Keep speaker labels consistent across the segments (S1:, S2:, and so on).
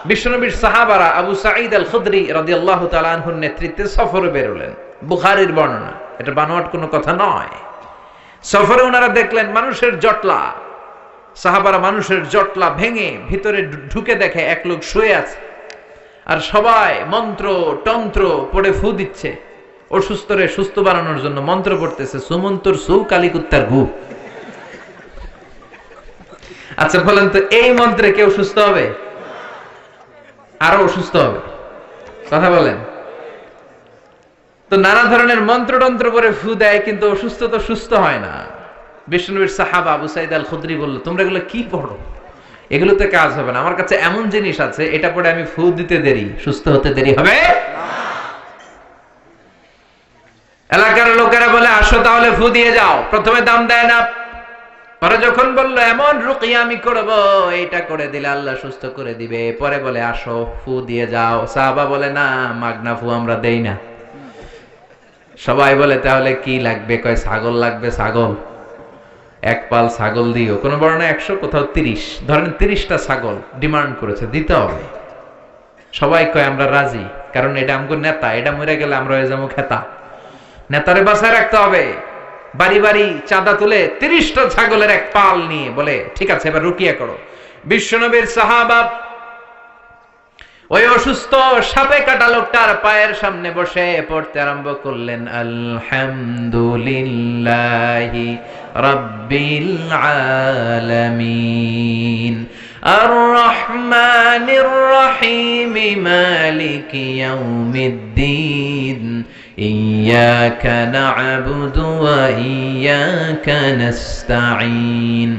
S1: বিশ্বনবীর সাহাবারা আবু সাঈদ আল খুদরি রাদিয়াল্লাহু তাআলা আনহুর নেতৃত্বে সফরে বেরোলেন। বুখারীর বর্ণনা, এটা বানোয়াট কোনো কথা নয়। সফরে ওনারা দেখলেন মানুষের জটলা, সাহাবারা মানুষের জটলা ভেঙে ভিতরে ঢুকে দেখে এক লোক শুয়ে আছে, আর সবাই মন্ত্র তন্ত্র পড়ে ফু দিচ্ছে। অসুস্থরে সুস্থ বানানোর জন্য মন্ত্র পড়তেছে, সুমন্তর সু কালিকুত্তার গু। আচ্ছা বলেন তো, এই মন্ত্রে কেউ সুস্থ হবে? আরো অসুস্থ হবে। কথা বলেন তো। নানা ধরনের মন্ত্রতন্ত্র করে ফু দেয়, কিন্তু অসুস্থ তো সুস্থ হয় না। বিশ্বনবীর সাহাবা আবু সাঈদ আল খুদরি বলল, তোমরা এগুলো কি পড়ো? এগুলোতে কাজ হবে না। আমার কাছে এমন জিনিস আছে, এটা পড়ে আমি ফু দিতে দেরি, সুস্থ হতে দেরি হবে না। এলাকার লোকেরা বলে, আসো তাহলে ফু দিয়ে যাও। প্রথমে দাম দেয় না, পরে যখন বললো এমন রুকিয়া আমি করবো, এইটা করে দিলে আল্লাহ সুস্থ করে দিবে, পরে বলে আসো ফু দিয়ে যাও। সাহাবা বলে, না, মাগনা ফু আমরা দেই না। সবাই বলে, তাহলে কি লাগবে? কয় ছাগল লাগবে, ছাগল। এক পাল ছাগল দিও। কোন বর্ণনা 100, কোথাও 30, ধরেন 30টা ছাগল ডিমান্ড করেছে, দিতে হবে। সবাই কয় আমরা রাজি, কারণ এটা আমগো নেতা, এটা মরে গেলে আমরা হয়ে যাবো খেতা। নেতারে বাসায় রাখতে হবে। বাড়ি বাড়ি চাঁদা তুলে 30টা ছাগলের এক পাল নিয়ে বলে, ঠিক আছে এবার রুকিয়া করো। বিশ্বনবীর সাহাবা ওই অসুস্থ সাপে কাটা লোকটার পায়ের সামনে বসে পড়তে আরম্ভ করলেন, আলহামদুলিল্লাহি রাব্বিল আলামিন আর রহমানির রহিম মালিকি ইয়াউমিদ্দিন ইয়্যাকা না'বুদু ওয়া ইয়্যাকা নাস্তাঈন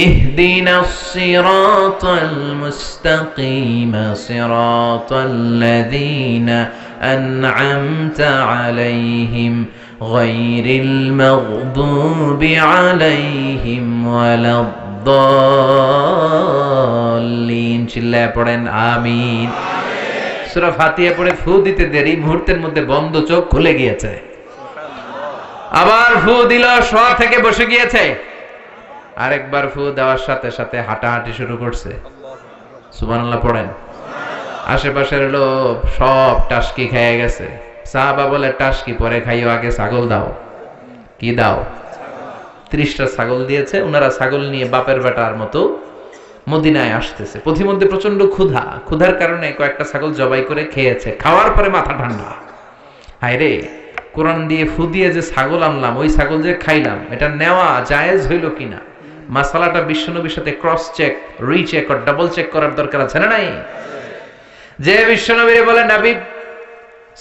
S1: ইহদিনাস সিরাতাল মুস্তাকিম সিরাতাল লাযীনা আন'আমতা আলাইহিম গায়রিল মাগদুবি আলাইহিম ওয়ালাদ-দাল্লিন। চিল্লায়ে পড়েন আমিন। সূরা ফাতিহা পড়ে ফু দিতে দেরি, মুহূর্তের মধ্যে বন্ধ চোখ খুলে গিয়েছে। আবার ফু দিল, শোয়া থেকে বসে গিয়েছে। আরেকবার ফু দেওয়ার সাথে সাথে হাঁটাহাঁটি শুরু করছে। সুবহানাল্লাহ পড়েন। আশেপাশের লোক সব টাসকি খেয়ে গেছে। সাহাবা বলে, টাসকি পরে খাইও, আগে ছাগল দাও। কি দাও? 30টা ছাগল দিয়েছে। ওনারা ছাগল নিয়ে বাপের বেটার মতো মদিনায় আসতেছে। পথিমধ্যে প্রচন্ড ক্ষুধা, ক্ষুধার কারণে কয়েকটা ছাগল জবাই করে খেয়েছে। খাওয়ার পরে মাথা ঠান্ডা, হায় রে, কোরআন দিয়ে ফু দিয়ে যে ছাগল আনলাম, ওই ছাগল যে খাইলাম, এটা নেওয়া জায়েজ হইল কিনা, মাসালাটা বিশ্বনবীর সাথে ক্রস চেক, রিচেক আর ডাবল চেক করার দরকার আছে না নাই? যে বিশ্বনবীরে বলে, নবী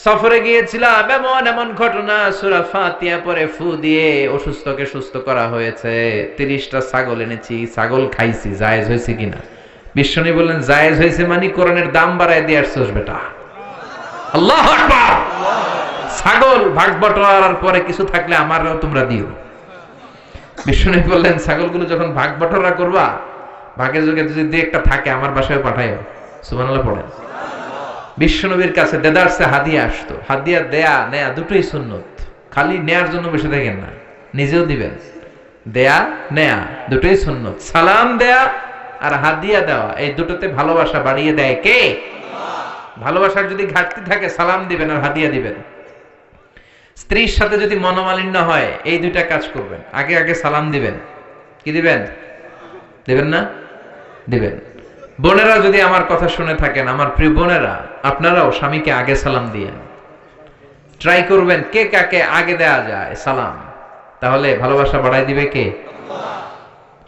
S1: সফরে গিয়েছিলাম, এমন এমন ঘটনা, সূরা ফাতিহা পরে ফু দিয়ে অসুস্থকে সুস্থ করা হয়েছে, 30টা ছাগল এনেছি, ছাগল খাইছি, জায়েজ হয়েছে কিনা? বিশ্বনবী বললেন, জায়েজ হয়েছে মানে কোরআনের দাম বাড়ায় দিয়ে আসছস বেটা। আল্লাহু আকবার। ছাগল ভাগ বটোয়ারার পরে কিছু থাকলে আমারও তোমরা দিও। বিশ্বনবী বললেন, ছাগলগুলো যখন ভাগ বটোয়ারা করবা, ভাগে যোগে যদি দুই একটা থাকে আমার বাসায় পাঠাইও। সুবহানাল্লাহ পড়েন। বিশ্বনবীর কাছে দেদারসে হাদিয়া আসতো। হাদিয়া দেয়া নেয়া দুটোই সুন্নত। খালি নেয়ার জন্য বসে থাকেন না, নিজেও দিবেন। দেয়া নেয়া দুটোই সুন্নত। সালাম দেয়া আর হাদিয়া দেওয়া, এই দুটোতে ভালোবাসা বাড়িয়ে দেয় কে? ভালোবাসার যদি ঘাটতি থাকে, সালাম দিবেন আর হাদিয়া দিবেন। স্ত্রীর সাথে যদি মনোমালিন্য হয়, এই দুইটা কাজ করবেন। আগে আগে সালাম দিবেন। কি দিবেন? দিবেন না? দিবেন। বোনেরা যদি আমার কথা শুনে থাকেন, আমার প্রিয় বোনেরা, আপনারাও স্বামীকে আগে সালাম দিয়েন। ট্রাই করবেন কে কাকে আগে দেয়া যায় সালাম, তাহলে ভালোবাসা বাড়াই দিবে কে?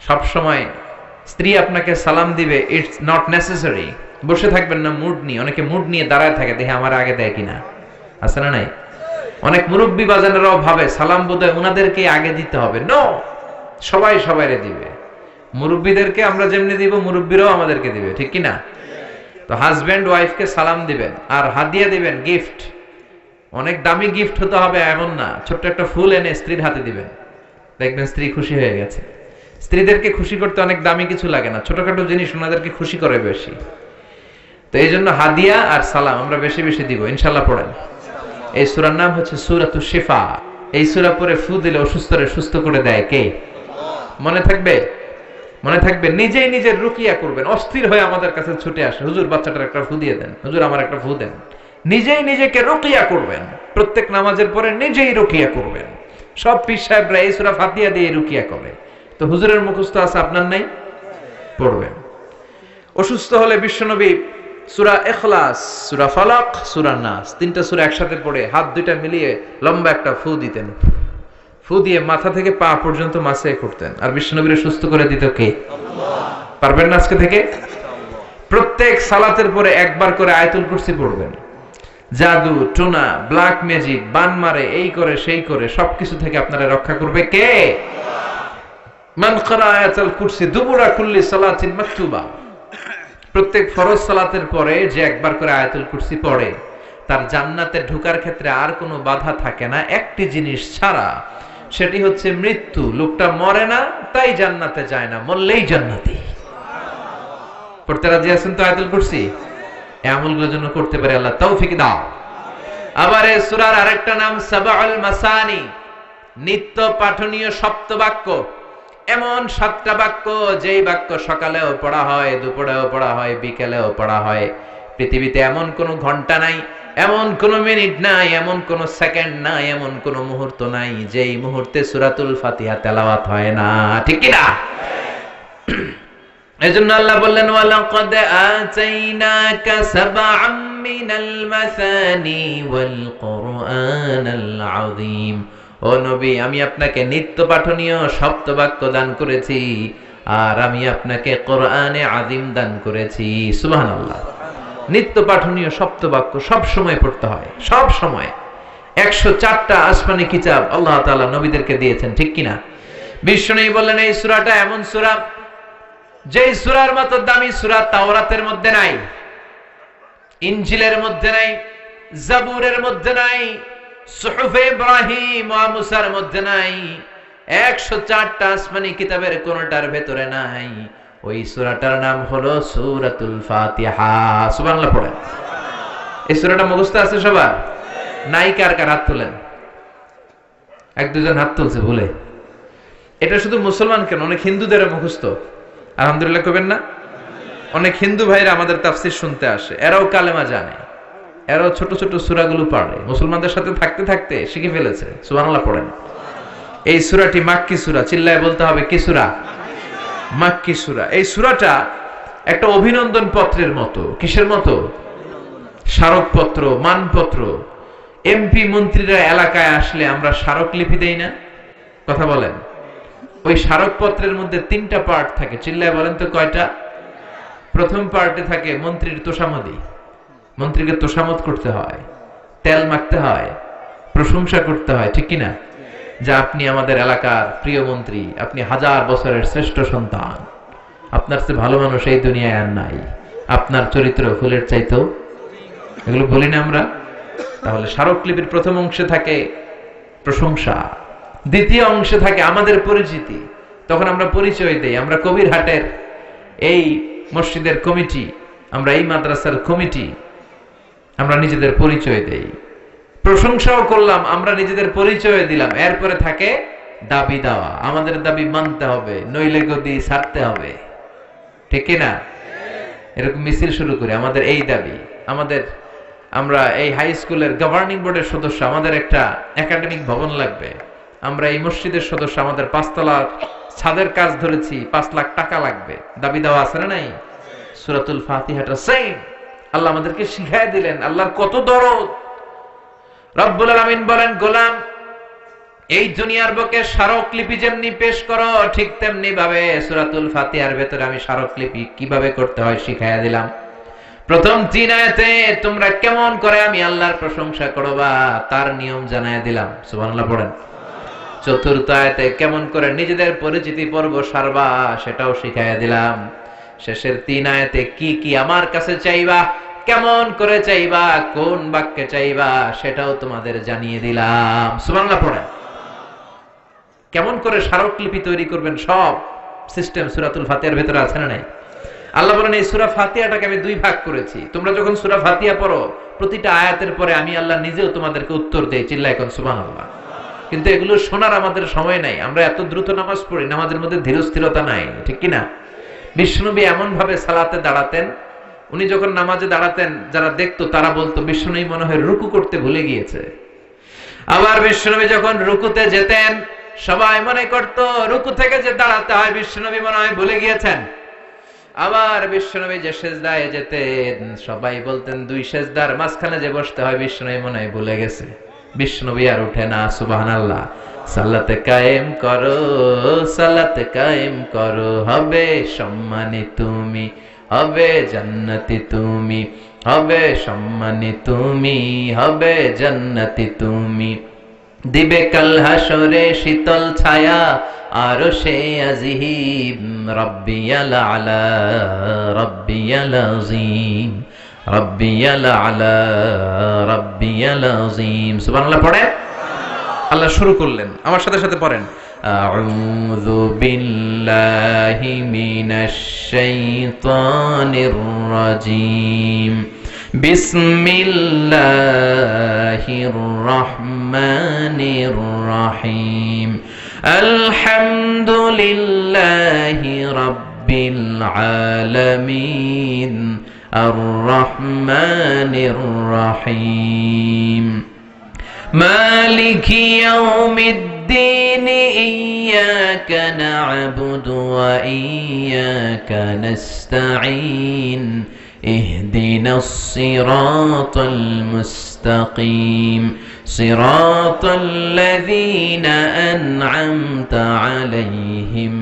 S1: সব সময় স্ত্রী আপনাকে সালাম দিবে, ইটস নট নেসেসারি। বসে থাকবেন না মুড নিয়ে। অনেকে মুড নিয়ে দাঁড়ায় থাকে, দেখে আমার আগে দেয় কিনা, আছে না নাই? অনেক মুরব্বী বাজানেরাও ভাবে সালাম বোধহয় ওনাদেরকে আগে দিতে হবে। নো, সবাই সবাইরে দিবে। মুরব্বীদেরকে আমরা যেমনি দিব, মুরব্বীরাও আমাদেরকে দিবে, ঠিক কিনা? তো হাজব্যান্ড ওয়াইফকে সালাম দিবেন আর হাদিয়া দিবেন, গিফট। অনেক দামি গিফট হতে হবে এমন না, ছোট্ট একটা ফুল এনে স্ত্রীর হাতে দিবেন, দেখবেন স্ত্রী খুশি হয়ে গেছে। স্ত্রীদেরকে খুশি করতে অনেক দামি কিছু লাগে না, ছোটখাটো জিনিস ওনাদেরকে খুশি করে বেশি। তো এই জন্য হাদিয়া আর সালাম আমরা বেশি বেশি দিব, ইনশাল্লাহ পড়েন। এই সূরার নাম হচ্ছে সূরাতুশ শিফা। এই সূরা পড়ে ফু দিলে অসুস্থরে সুস্থ করে দেয় কে? মনে থাকবে? মনে থাকবে, নিজেই নিজের রুকিয়া করবেন। অস্থির হয়ে আমাদের কাছে ছুটে আসে, হুজুর বাচ্চাটার একটা ফু দিয়ে দেন, হুজুর আমার একটা ফু দেন। নিজেই নিজেকে রুকিয়া করবেন, প্রত্যেক নামাজের পরে নিজেই রুকিয়া করবেন। সব পীর সাহেবরা এই সূরা ফাতিহা দিয়ে রুকিয়া করে, তো হুজুরের মুখস্থ আছে, আপনার নাই, পড়বেন। অসুস্থ হলে বিশ্বনবী সূরা ইখলাস, সূরা ফালাক, সূরা নাস, তিনটা সূরা একসাথে পড়ে হাত দুইটা মিলিয়ে লম্বা একটা ফু দিতেন। ফু দিয়ে মাথা থেকে পা পর্যন্ত মাসে করতেন। আর বিশ্বনবীর সুস্থ করে দিত কে? আল্লাহ। পারবেন না আজকে থেকে? প্রত্যেক সালাতের পরে একবার করে আয়াতুল কুরসি পড়বেন। জাদু টোনা, ব্ল্যাক ম্যাজিক, বান মারে, এই করে সেই করে সবকিছু থেকে আপনারা রক্ষা করবে কে? মান ক্বারা আয়াতুল কুরসি দুবুরা কুল্লি সালাতিন মাকতুবা। প্রত্যেক ফরজ সালাতের পরে যে একবার করে আয়াতুল কুরসি পড়ে, তার জান্নাতে ঢোকার ক্ষেত্রে আর কোনো বাধা থাকে না, একটি জিনিস ছাড়া, সেটি হচ্ছে মৃত্যু। লোকটা মরে না তাই জান্নাতে যায় না, মরলেই জান্নাতি। পড়তে রাজি আছেন তো আয়াতুল কুরসি? এই আমলগুলোর জন্য করতে পারে আল্লাহ তৌফিক দাও। আবার এই সূরার আরেকটা নাম সাবাউল মাসানি, নিত্য পাঠনীয় সপ্তবাক্য। এমন 7টা বাক্য, যেই বাক্য সকালেও পড়া হয়, দুপুরেও পড়া হয়, বিকেলেও পড়া হয়। পৃথিবীতে এমন কোন ঘন্টা নাই, এমন কোন মিনিট নাই, এমন কোন সেকেন্ড নাই, এমন কোন মুহূর্ত নাই যেই মুহূর্তে সূরাতুল ফাতিহা তেলাওয়াত হয় না, ঠিক কি না? এজন্য আল্লাহ বললেন, ওয়ালাকাদ আতাইনাকা সাবআম মিনাল মাসানি ওয়াল কুরআনাল আযীম। ও নবী, আমি আপনাকে নিত্য পাঠনীয় সপ্তবাক্য দান করেছি, আর আমি আপনাকে কোরআনে আযীম দান করেছি। সুবহানাল্লাহ। নিত্য পাঠনীয় সপ্তবাক্য সব সময় পড়তে হয়, সব সময়। 104টা আসমানি কিতাব আল্লাহ তাআলা নবীদেরকে দিয়েছেন, ঠিক কি না? বিশ্বনবী বললেন, এই সূরাটা এমন সূরা যেই সূরার মতো দামি সূরা তাওরাতের মধ্যে নাই, ইনজিলের মধ্যে নাই, জাবুরের মধ্যে নাই, সুহুফে ইব্রাহিম ওয়া মুসার মধ্যে নাই, 104টা আসমানি কিতাবের কোনটার ভেতরে নাই। ওই সূরাটার নাম হলো সূরাতুল ফাতিহা। সুবহানাল্লাহ পড়েন। এই সূরাটা মুখস্থ আছে সবার? নাই কার কার হাত তোলেন? এক দুজন হাত তুলছে ভুলে। এটা শুধু মুসলমান কেন, অনেক হিন্দুদেরও মুখস্থ। আলহামদুলিল্লাহ কবেন না? অনেক হিন্দু ভাইরা আমাদের তাফসীর শুনতে আসে, এরাও কালেমা জানে, এরাও ছোট ছোট সূরাগুলো পড়ে, মুসলমানদের সাথে থাকতে থাকতে শিখে ফেলেছে। সুবহানাল্লাহ পড়েন। এই সূরাটি মাক্কি সূরা, চিল্লায় বলতে হবে কি সূরা? মাক্কি সূরা। এই সূরাটা একটা অভিনন্দন পত্রের মতো। কিসের মতো? স্মারকপত্র, মানপত্র। এমপি মন্ত্রীরা এলাকায় আসলে আমরা স্মারকলিপি দেই না? কথা বলেন। ওই স্মারকপত্রের মধ্যে 3টা পার্ট থাকে, চিল্লায় বলেন তো কয়টা? প্রথম পার্টে থাকে মন্ত্রীর তোষামদি, মন্ত্রীকে তোষামত করতে হয়, তেল মাখতে হয়, প্রশংসা করতে হয়, ঠিক কিনা? যে আপনি আমাদের এলাকার প্রিয় মন্ত্রী, আপনি 1000 বছরের শ্রেষ্ঠ সন্তান, আপনার চেয়ে ভালো মানুষ এই দুনিয়ায় আর নাই, আপনার চরিত্র ফুলের চাইতেও। এগুলো বলি না আমরা? তাহলে স্মারকলিপির প্রথম অংশে থাকে প্রশংসা, দ্বিতীয় অংশে থাকে আমাদের পরিচিতি। তখন আমরা পরিচয় দেই, আমরা কবিরহাটের এই মসজিদের কমিটি, আমরা এই মাদ্রাসার কমিটি, আমরা নিজেদের পরিচয় দেই। প্রশংসাও করলাম, আমরা নিজেদের পরিচয় দিলাম। এরপরে থাকে দাবি দেওয়া, আমাদের দাবি মানতে হবে, নইলে গদি ছাড়তে হবে, ঠিক না? এরকম মিছিল শুরু করি, আমাদের এই দাবি, আমাদের, আমরা এই হাই স্কুলের গভর্নিং বোর্ডের সদস্য, আমাদের একটা একাডেমিক ভবন লাগবে। আমরা এই মসজিদের সদস্য, আমাদের 5 তলার ছাদের কাজ ধরেছি, 5 লাখ টাকা লাগবে। দাবি দেওয়া আছে না নাই? সূরাতুল ফাতিহাটা সেম আল্লাহ আমাদেরকে শিখায় দিলেন। আল্লাহর কত দরদ। রব্বুল আলামিন বলেন, গোলাম, এই দুনিয়ার বুকে স্মারকলিপি যেমনি পেশ করো, ঠিক তেমনি ভাবে সূরাতুল ফাতিহার ভেতরে আমি স্মারকলিপি কিভাবে করতে হয় শিখাইয়া দিলাম। প্রথম 3 আয়াতে তোমরা কেমন করে আমি আল্লাহর প্রশংসা করবা তার নিয়ম জানাইয়া দিলাম। সুবহানাল্লাহ পড়েন। চতুর্থ আয়াতে কেমন করে নিজেদের পরিচিতি পর্ব সারবা সেটাও শিখাইয়া দিলাম। শেষের 3 আয়াতে কি কি আমার কাছে চাইবা, কেমন করে চাইবা, কোন বাক্যে চাইবা সেটাও তোমাদের জানিয়ে দিলাম। সুবহানাল্লাহ পড়েন। কেমন করে স্মারকলিপি তৈরি করবেন সব সিস্টেম সূরাতুল ফাতিহার ভেতরে আছে না নাই? আল্লাহ বলেন, এই সূরা ফাতিহাটাকে আমি 2 ভাগ করেছি। তোমরা যখন সূরা ফাতিহা পড়ো, প্রতিটা আয়াতের পরে আমি আল্লাহ নিজেও তোমাদেরকে উত্তর দেই। চিল্লায় কোন সুবহানাল্লাহ। কিন্তু এগুলো শোনার আমাদের সময় নাই। আমরা এত দ্রুত নামাজ পড়ি, নামাজের মধ্যে ধীরস্থিরতা নাই, ঠিক কিনা? বিশ্বনবী এমন ভাবে সালাতে দাঁড়াতেন, উনি যখন নামাজে দাঁড়াতেন যারা দেখতো তারা বলতো বিশ্বনবী মনে হয় রুকু করতে ভুলে গিয়েছে। আবার বিশ্বনবী যখন রুকুতে যেতেন সবাই মনে করত রুকু থেকে যে দাঁড়াতে হয় বিশ্বনবী মনে হয় ভুলে গিয়েছেন। আবার বিশ্বনবী যে সেজদায় যেতেন সবাই বলতেন দুই সেজদার মাঝখানে যে বসতে হয় বিশ্বনবী মনে হয় ভুলে গেছে। বিশ্বনবী আর উঠে না, সুবহানাল্লাহ। সালাতে কায়েম করো, সালাতে কায়েম করো, হবে সম্মানী তুমি, হবে জান্নাতি তুমি, হবে সম্মানী তুমি, হবে জান্নাতি তুমি। দিবে কাল হাসরে শীতল ছায়া আরশে আজিম, রব্বিয়াল আলা, রব্বিয়াল আযীম, রব্বিয়াল আলা, রব্বিয়াল আযীম। সুবহানাল্লাহ পড়ে আল্লাহ শুরু করলেন, আমার সাথে সাথে পড়েন। আউযু বিল্লাহি মিনাশ শাইতানির রাজীম, বিসমিল্লাহির রহমানির রহিম, আলহামদুলিল্লাহি রাব্বিল আলামিন, আর রহমানির রহিম, মালিকি ইয়াউমিদ্দিন, ইয়্যাকা না'বুদু ওয়া ইয়্যাকা নাস্তাঈন, ইহদিনাস সিরাতাল মুস্তাকিম, সিরাতাল্লাযীনা আন'আমতা আলাইহিম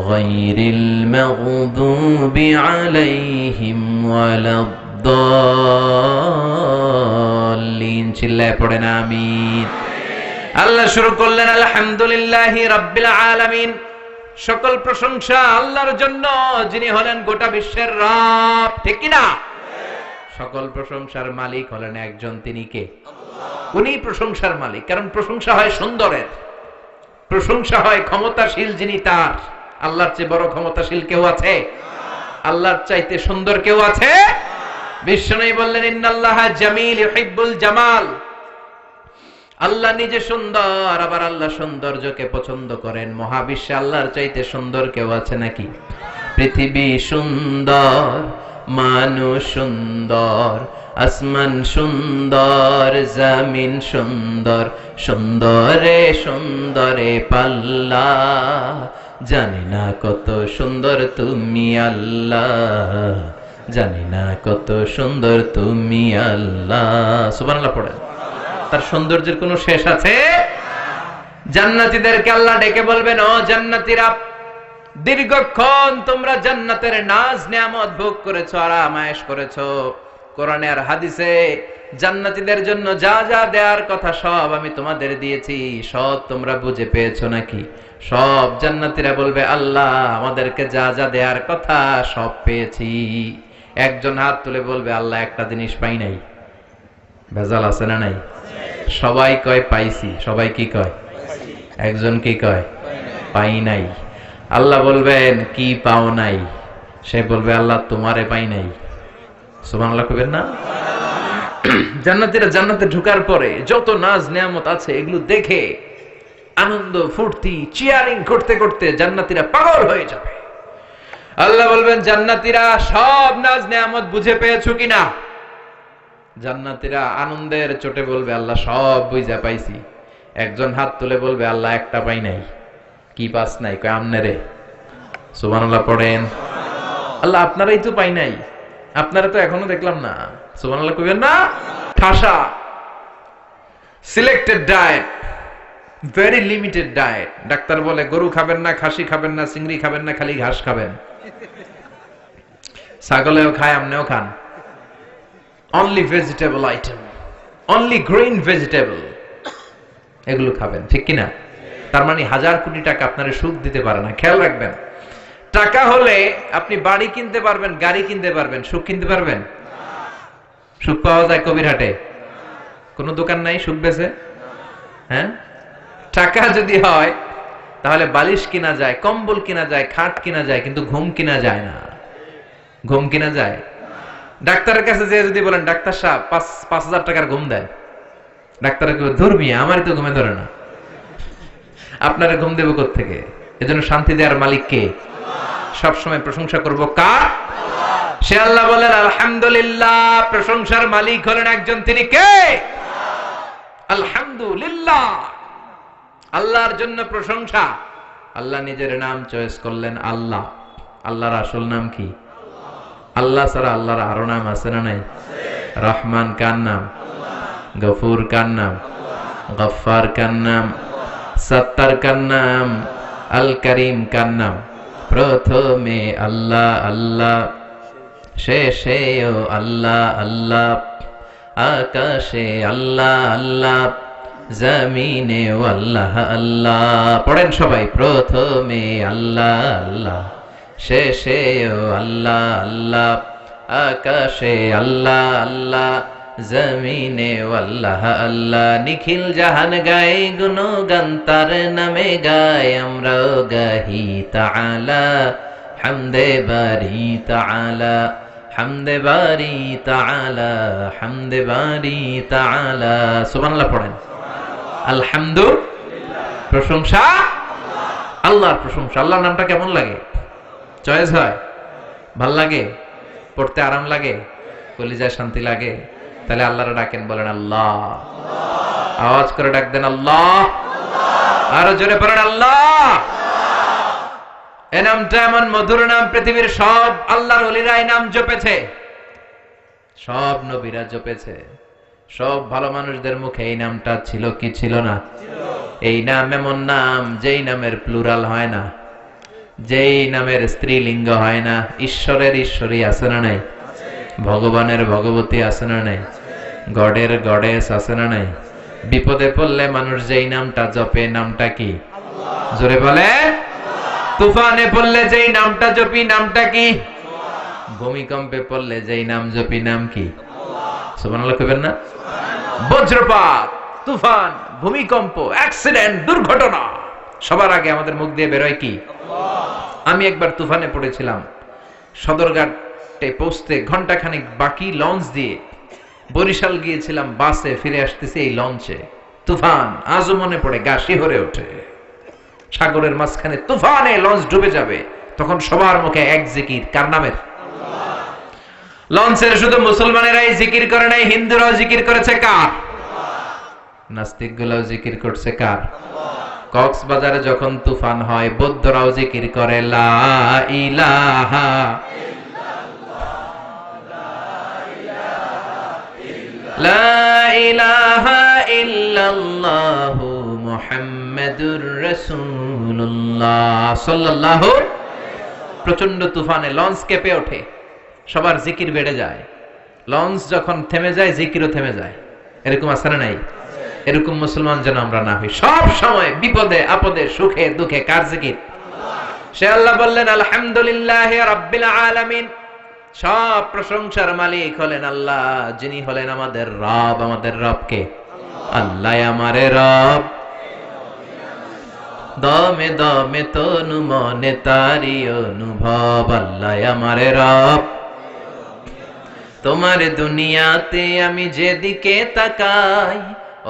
S1: গায়রিল মাগদুবি আলাইহিম ওয়ালাদ-দাল্লিন। চিল্লায়ে পড়েন আমিন। আল্লাহ শুরু করলেন আলহামদুলিল্লাহি রাব্বিল আলামিন, সকল প্রশংসা আল্লাহর জন্য যিনি হলেন গোটা বিশ্বের রব, ঠিক কি না? সকল প্রশংসার মালিক হলেন একজন, তিনি কে? আল্লাহ। উনি প্রশংসার মালিক, কারণ প্রশংসা হয় সুন্দরের, প্রশংসা হয় ক্ষমতাশীল যিনি তার। আল্লাহর চেয়ে বড় ক্ষমতাশীল কেউ আছে? আল্লাহর চাইতে সুন্দর কেউ আছে? বিশ্বনবী বললেন ইন্নাল্লাহা জামিল ইউহিব্বুল জামাল, আল্লাহ নিজে সুন্দর, আবার আল্লাহ সৌন্দর্যকে পছন্দ করেন। মহাবিশ্বে আল্লাহর চাইতে সুন্দর কেউ আছে নাকি? পৃথিবী সুন্দর, মানুষ সুন্দর, আসমান সুন্দর, জমিন সুন্দর, সুন্দরে সুন্দরে পাল্লা, জানি না কত সুন্দর তুমি আল্লাহ, জানি না কত সুন্দর তুমি আল্লাহ। সুবহানাল্লাহ পড়েন। তার সৌন্দর্যের কোনো শেষ আছে? জান্নাতীদেরকে আল্লাহ ডেকে বলবেন, ও জান্নাতীরা, দীর্ঘক্ষণ তোমরা জান্নাতের নাজ নেয়ামত ভোগ করেছো, আরাম আয়েশ করেছো। কোরআনে আর হাদিসে জান্নাতীদের জন্য যা যা দেওয়ার কথা সব আমি তোমাদের দিয়েছি, সব তোমরা বুঝে পেয়েছো নাকি? সব জান্নাতীরা বলবে, আল্লাহ আমাদেরকে যা যা দেওয়ার কথা সব পেয়েছি। একজন হাত তুলে বলবে, আল্লাহ একটা জিনিস পাই নাই। ভেজাল আছে না নাই? সবাই কয় পাইছি, সবাই কি কয়? একজন কি কয়? পাই নাই। আল্লাহ বলবেন, কি পাও নাই? সে বলবে, আল্লাহ তোমারে পাই নাই। সুবহানাল্লাহ কইবেন না? জান্নাতীরা জান্নাতে ঢোকার পরে যত নাজ নিয়ামত আছে এগুলো দেখে আনন্দ ফুর্তি চিয়ারিং করতে করতে জান্নাতীরা পাগল হয়ে যাবে। আল্লাহ বলবেন, জান্নাতীরা সব নাজ নিয়ামত বুঝে পেয়েছো কিনা? জান্নাতীরা আনন্দের চোটে বলবে, আল্লাহ সব বুঝা পাইছি। একজন হাত তুলে বলবে, আল্লাহ একটা পাই নাই। কি পাস নাই? কয় আমনে রে। সুবহানাল্লাহ পড়েন। আল্লাহ আপনারাই তো পাই নাই, আপনারা তো এখনো দেখলাম না। সুবহানাল্লাহ কইবেন না? ঠাসা selected diet, very limited diet. Doctor বলে গরু খাবেন না, খাসি খাবেন না, চিংড়ি খাবেন না, খালি ঘাস খাবেন। ছাগলেও খায়, আমনেও খান। Only vegetable item, only green vegetable, এগুলো খাবেন, ঠিক কিনা? তার মানে 1000 কোটি টাকা আপনারা সুখ দিতে পারে না। খেয়াল রাখবেন, টাকা হলে আপনি বাড়ি কিনতে পারবেন, গাড়ি কিনতে পারবেন, সুখ কিনতে পারবেন? সুখ পাওয়া যায় কবিরহাটে? কোন দোকান নাই সুখ বেচে? হ্যাঁ, টাকা যদি হয় তাহলে বালিশ কিনা যায়, কম্বল কিনা যায়, খাট কিনা যায়, কিন্তু ঘুম কিনা যায় না। ঘুম কিনা যায়? ডাক্তারের কাছে যে যদি বলেন, ডাক্তার সাহেব 5000 টাকার ঘুম দেন, ডাক্তার ধরবি আমারই তো ঘুমে ধরে না। আপনারা ঘুম দেব কোত্থেকে? এজন্য শান্তি দেওয়ার মালিক কে? সবসময় প্রশংসা করব কার? সে আল্লাহ বলেন আলহামদুলিল্লাহ, প্রশংসার মালিক হলেন একজন, তিনি কে? আলহামদুলিল্লাহ, আল্লাহর জন্য প্রশংসা। আল্লাহ নিজের নাম চয়েস করলেন আল্লাহ। আল্লাহর আসল নাম কি? আল্লাহ ছাড়া আল্লাহর আরো নাম আছে না নাই? রহমান কার নাম? গফুর কার নাম? গফফার কার নাম? সত্তার কার নাম? আল করিম কার নাম? প্রথমে আল্লাহ আল্লাহ, শেষেও আল্লাহ আল্লাহ, আকাশে আল্লাহ আল্লাহ, জমিনে আল্লাহ আল্লাহ। পড়েন সবাই, প্রথমে আল্লাহ আল্লাহ, শেষেও আল্লাহ আল্লাহ, আকাশে আল্লাহ আল্লাহ, জমিনে আল্লাহ আল্লাহ। নিখিল জাহান গায় গুণগান তার নামে গায়, আমরাও গাহি তাআলা হামদে বারি তাআলা, হামদে বারি তাআলা, হামদে বারি তাআলা। সুবহানাল্লাহ পড়েন। আলহামদুলিল্লাহ, প্রশংসা আল্লাহর প্রশংসা। আল্লাহর নামটা কেমন লাগে? চয়েস হয়? ভাল লাগে? পড়তে আরাম লাগে? কলিজায় শান্তি লাগে? তাহলে আল্লাহরে ডাকেন, বলেন আল্লাহ। আওয়াজ করে ডাক দেন আল্লাহ। আরো জোরে পড়েন আল্লাহ। এই নামটা এমন মধুর নাম, পৃথিবীর সব আল্লাহর ওলিরা এই নাম জপেছে, সব নবীরা জপেছে, সব ভালো মানুষদের মুখে এই নামটা ছিল কি ছিল না? এই নাম এমন নাম যেই নামের প্লুরাল হয় না, যেই নামের স্ত্রীলিঙ্গ হয় না। ঈশ্বরের ঈশ্বরী আছে না নাই? ভগবানের ভগবতী আছে না নাই? গডের গডেস আছে না নাই? বিপদে পড়লে মানুষ যেই নামটা জপে, নামটা কি? জোরে বলে। তুফানে পড়লে যেই নামটা জপি, নামটা কি? ভূমিকম্পে পড়লে যেই নাম জপি, নাম কি? সুবহানাল্লাহ কইবেন না? বজ্রপাত, তুফান, ভূমিকম্প, অ্যাক্সিডেন্ট, দুর্ঘটনা, সবার আগে আমাদের মুখ দিয়ে বেরোয় কি? আমি একবার তুফানে পড়েছিলাম, সদরঘাটে পৌঁছতে ঘন্টাখানিক বাকি, লঞ্চ দিয়ে বরিশাল গিয়েছিলাম, বাসে ফিরে আসতেছি এই লঞ্চে তুফান। আজও মনে পড়ে, গা শিহরে ওঠে। সাগরের মাঝখানে তুফানে লঞ্চ ডুবে যাবে, তখন সবার মুখে এক জিকির, কার নামের? লঞ্চের শুধু মুসলমানেরাই জিকির করে নাই, হিন্দুরাও জিকির করেছে কার? নাস্তিক গুলাও জিকির করছে কার? কক্সবাজারে যখন তুফান হয়, বৌদ্ধরাও জিকির করে লা ইলাহা লা ইলাহা ইল্লাল্লাহু মুহাম্মাদুর রাসূলুল্লাহ সাল্লাল্লাহু। প্রচন্ড তুফানে লঞ্চ কেঁপে ওঠে, সবার জিকির বেড়ে যায়। লঞ্চ যখন থেমে যায়, জিকিরও থেমে যায়। এরকম আছে না নাই? এরকম মুসলমান যেন আমরা না হই। সব সময় বিপদে আপদে, সুখে দুঃখে কার জিকির? সে আল্লাহ বললেন আলহামদুলিল্লাহি রাব্বিল আলামিন। সব প্রশংসার মালিক হলেন আল্লাহ, যিনি হলেন আমাদের রব। আমাদের রব কে? আল্লাহ আমারে রব, দমে দমে তনু মনে তারি অনুভব। আল্লাহ আমারে রব, তোমার দুনিয়াতে আমি যেদিকে তাকাই,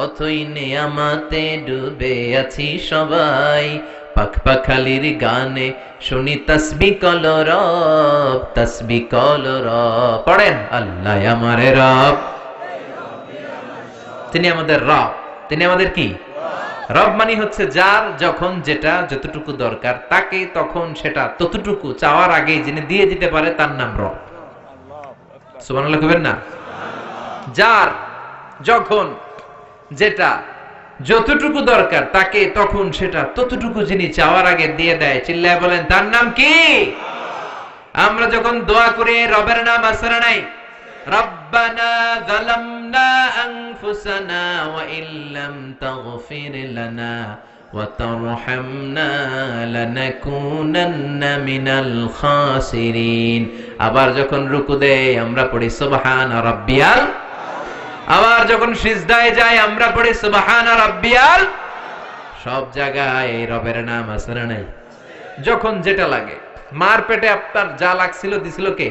S1: অথই নিয়ামতে ডুবে আছি সবাই। পাখ পাখালির গানে শুনি তাসবিহ কল রব, তাসবিহ কল রব। পড়েন আল্লাহ আমারে রব, তিনি আমাদের রব। তিনি আমাদের কি? রব মানে হচ্ছে যার যখন যেটা যতটুকু দরকার, তাকে তখন সেটা ততটুকু চাওয়ার আগে যিনি দিয়ে দিতে পারে, তার নাম রব। সুবহানাল্লাহ কইবেন না? যার যখন যেটা যতটুকু দরকার, তাকে তখন সেটা ততটুকু যিনি চাওয়ার আগে দিয়ে দেয়, চিল্লায় বলেন তার নাম কি? আমরা যখন দোয়া করি, রবের নাম আছে না নাই? রব্বানা যালামনা আনফুসানা ওয়া ইল্লাম তাগফির লানা ওয়া তারহামনা লানাকুনান্না মিনাল খাসিরিন। আবার যখন রুকু দেই, আমরা পড়ি সুবহানা রাব্বিয়াল। আবার যখন সিজদায় যাই, আমরা পড়ি সুবহানা রাব্বিয়াল। সব জায়গায় রবের নাম আছে না নাই? যখন যেটা লাগে। মার পেটে আপনার যা লাগছিল দিছিল কে?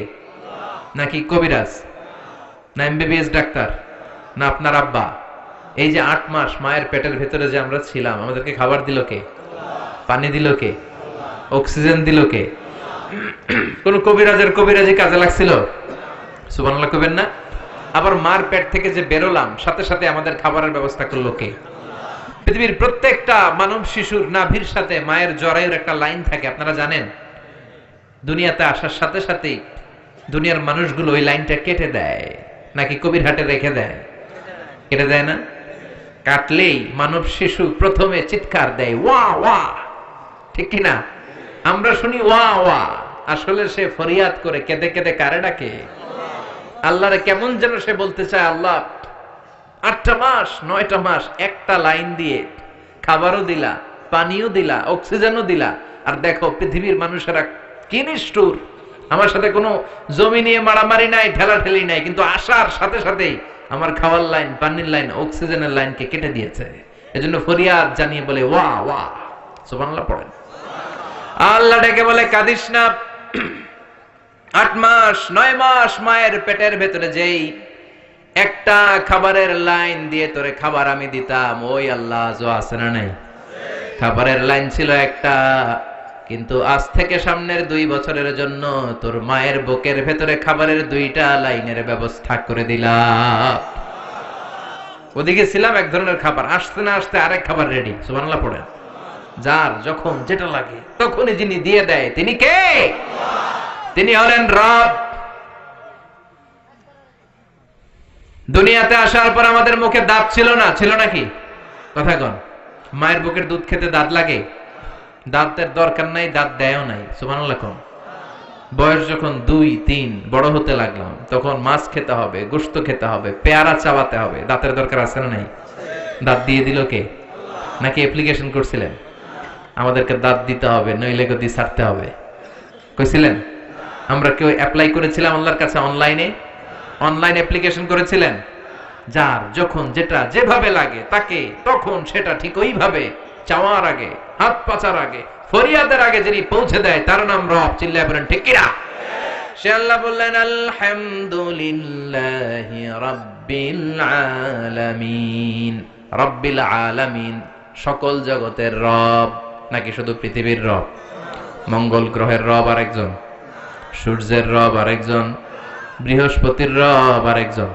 S1: নাকি কবিরাজ, না এমবিবিএস ডাক্তার, না আপনার আব্বা? এই যে 8 মাস মায়ের পেটের ভেতরে যে আমরা ছিলাম, আমাদেরকে খাবার দিল কে? পানি দিল কে? অক্সিজেন দিল কে? কোন কবিরাজের কবিরাজি কাজে লাগছিল? সুবহানাল্লাহ কইবেন না? আবার মার পেট থেকে যে বেরোলাম সাথে সাথে আমাদের খাবারের ব্যবস্থা করলো কে? পৃথিবীর প্রত্যেকটা মানব শিশুর নাভির সাথে মায়ের জরায়ুর একটা লাইন থাকে, আপনারা জানেন? দুনিয়াতে আসার সাথে সাথেই দুনিয়ার মানুষগুলো ওই লাইনটা কেটে দেয়, নাকি কবির হাটে রেখে দেয়? কেটে দেয় না? কাটলেই মানব শিশু প্রথমে চিৎকার দেয়, ওয়া ওয়া, ঠিক কিনা? আমরা শুনি ওয়া ওয়া, আসলে সে ফরিয়াদ করে কেঁদে কেঁদে কারে ডাকে? আল্লাহরে কেমন যেন সে বলতে চায়, আল্লাহ 8টা মাস 9টা মাস একটা লাইন দিয়ে খাবারও দিলা, পানিও দিলা, অক্সিজেনও দিলা, আর দেখো পৃথিবীর মানুষেরা কি নিষ্ঠুর। আমার সাথে কোনো জমি নিয়ে মারামারি নাই, ঠেলাঠেলি নাই, কিন্তু আসার সাথে সাথেই আমার খাওয়ার লাইন, পানির লাইন, অক্সিজেনের লাইনকে কেটে দিয়েছে। এজন্য ফরিয়াদ জানিয়ে বলে ওয়া ওয়া। সুবহানাল্লাহ পড়েন। আল্লাহ ডেকে বলে কাঁদিস না। 8 মাস 9 মাস মায়ের পেটের ভেতরে যেই একটা খাবারের লাইন দিয়ে তোরে খাবার আমি দিতাম, ওই আল্লাহ আজও আছে না নাই? খাবারের লাইন ছিল একটা, কিন্তু আজ থেকে সামনের 2 বছরের জন্য তোর মায়ের বুকের ভেতরে খাবারের 2টা লাইনের ব্যবস্থা করে দিলাম। ওদিকে ছিলাম এক ধরনের খাবার, আসতে না আসতে আরেক খাবার রেডি। সুবহানাল্লাহ পড়েন। যার যখন যেটা লাগে তখনই যিনি দিয়ে দেয় তিনি কে? তিনি হলেন রব। দুনিয়াতে আসার পর আমাদের মুখে দাঁত ছিল না, ছিল নাকি? কথা কন। মায়ের বুকের দুধ খেতে দাঁত লাগে? দাঁতের দরকার নাই, দাঁত দেয়ও নাই। সুবহানাল্লাহ কোন। বয়স যখন 2-3 বড় হতে লাগলাম, তখন মাছ খেতে হবে, গোশত খেতে হবে, পেয়ারা চাবাতে হবে, দাঁতের দরকার আছে না নাই? দাঁত দিয়ে দিল কে? নাকি অ্যাপ্লিকেশন করছিলেন আমাদেরকে দাঁত দিতে হবে, নইলে গদি ছাড়তে হবে? কইছিলেন? আমরা কেউ অ্যাপ্লাই করেছিলাম আল্লাহর কাছে অনলাইনে? অনলাইন অ্যাপ্লিকেশন করেছিলেন? যার যখন যেটা যেভাবে লাগে তাকে তখন সেটা ঠিক ওইভাবে চাওয়ার আগে, হাত পাচার আগে, ফরিয়াদের আগে যিনি পৌঁছে দেয় তার নাম রব। চিল্লায় বলেন ঠিক কিনা? সে আল্লাহ বললেন আলহামদুলিল্লাহি রাব্বিল আলামিন। রাব্বিল আলামিন, সকল জগতের রব। নাকি শুধু পৃথিবীর রব? মঙ্গল গ্রহের রব আরেকজন, সূর্যের রব আরেকজন, বৃহস্পতির রব আরেকজন,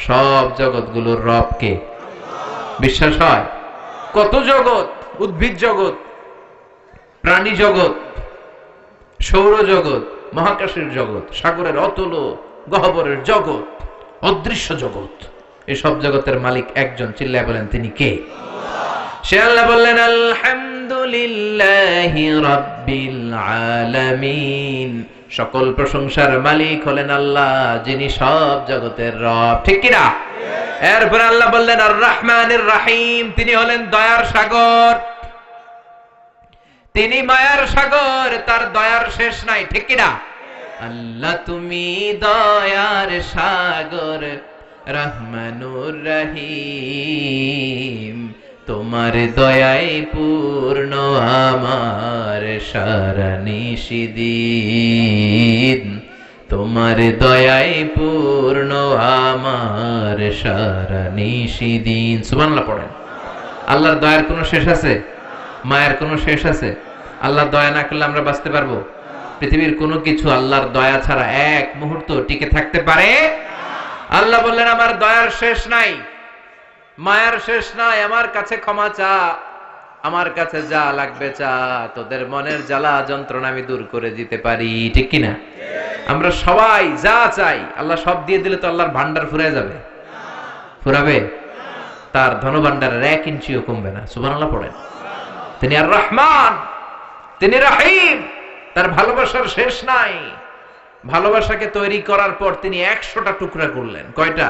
S1: সব জগৎগুলোর রব কে? বিশ্বাস হয়? কত জগৎ, উদ্ভিদ জগৎ, প্রাণী জগৎ, সৌর জগৎ, মহাকাশের জগৎ, সাগরের অতল গহ্বরের জগৎ, অদৃশ্য জগৎ, এই সব জগতের মালিক একজন। চিল্লায় বলেন তিনি কে? সে আল্লাহ বললেন আলহামদুলিল্লাহি রাব্বিল আলামিন। সকল প্রশংসার মালিক হলেন আল্লাহ, যিনি সব জগতের রব। ঠিক কিনা? এরপর আল্লাহ বললেন আর রহমানির রহিম। তিনি হলেন দয়ার সাগর, তিনি মায়ার সাগর, তার দয়ার শেষ নাই। ঠিক কিনা? আল্লাহ তুমি দয়ার সাগর, রহমানুর রহিম। তোমার দয়ায় পূর্ণ আমার সারা নিশিদিন, তোমার দয়ায় পূর্ণ আমার সারা নিশিদিন। সুবহানাল্লাহ পড়েন। আল্লাহর দয়ার কোনো শেষ আছে? মায়ের কোনো শেষ আছে? আল্লাহর দয়া না করলে আমরা বাঁচতে পারবো? পৃথিবীর কোনো কিছু আল্লাহর দয়া ছাড়া এক মুহূর্ত টিকে থাকতে পারে? আল্লাহ বললেন আমার দয়ার শেষ নাই, মায়ার শেষ নাই, আমার কাছে ক্ষমা চা, আমার কাছে যা লাগবে চা, তোদের মনের জ্বালা যন্ত্রণা আমি দূর করে দিতে পারি। ঠিক কিনা? আমরা সবাই যা চাই আল্লাহ সব দিয়ে দিলে তো আল্লাহর ভান্ডার ফুরায় যাবে? ফুরাবে? তার ধন ভান্ডারের 1 ইঞ্চিও কমবে না। সুবহানাল্লাহ পড়েন। তিনি আর রহমান, তিনি রহিম, তার ভালোবাসার শেষ নাই। ভালোবাসাকে তৈরি করার পর তিনি 100টা টুকরা করলেন। কয়টা?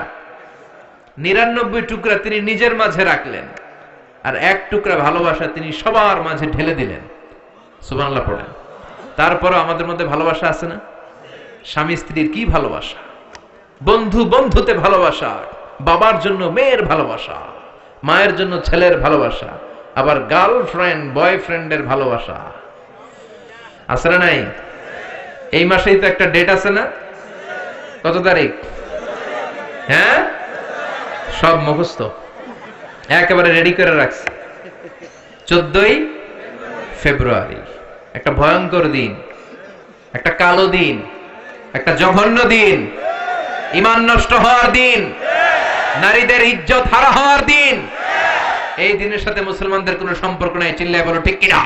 S1: 99 টুকরা তিনি নিজের মাঝে রাখলেন, আর 1 টুকরা ভালোবাসা তিনি সবার মাঝে ঢেলে দিলেন। সুবহানাল্লাহ পড়েন। তারপরও আমাদের মধ্যে ভালোবাসা আছে না? স্বামী স্ত্রীর কি ভালোবাসা, বন্ধু বন্ধুতে ভালোবাসা, বাবার জন্য মেয়ের ভালোবাসা, মায়ের জন্য ছেলের ভালোবাসা, আবার গার্লফ্রেন্ড বয়ফ্রেন্ডের ভালোবাসা আছে না নাই? এই মাসেই তো একটা ডেট আছে না? কত তারিখ? হ্যাঁ, সব মুখস্থ, একেবারে রেডি করে রাখছি। 14 ফেব্রুয়ারি, একটা ভয়ঙ্কর দিন, একটা কালো দিন, একটা জঘন্য দিন, ঈমান নষ্ট হওয়ার দিন, নারীদের ইজ্জত হারা হওয়ার দিন। এই দিনের সাথে মুসলমানদের কোনো সম্পর্ক নাই, চিল্লায় বলো ঠিক কিনা?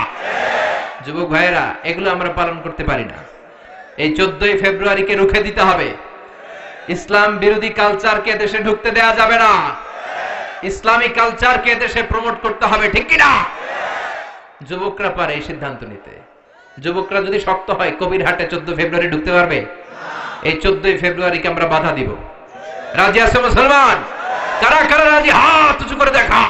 S1: যুবক ভাইয়েরা, এগুলো আমরা পালন করতে পারি না। এই 14ই ফেব্রুয়ারিকে রুখে দিতে হবে। ইসলাম বিরোধী কালচারকে দেশে ঢুকতে দেয়া যাবে না। ইসলামী কালচারকে দেশে প্রমোট করতে হবে, ঠিক কিনা? যুবকরা পারে এই সিদ্ধান্ত নিতে। যুবকরা যদি শক্ত হয়, কবিরহাটে 14 ফেব্রুয়ারি ঢুকতে পারবে? এই 14ই ফেব্রুয়ারিকে আমরা বাধা দিব। রাজি আছে মুসলমান? কারা কারা রাজি? হাত উঁচু করে দেখা।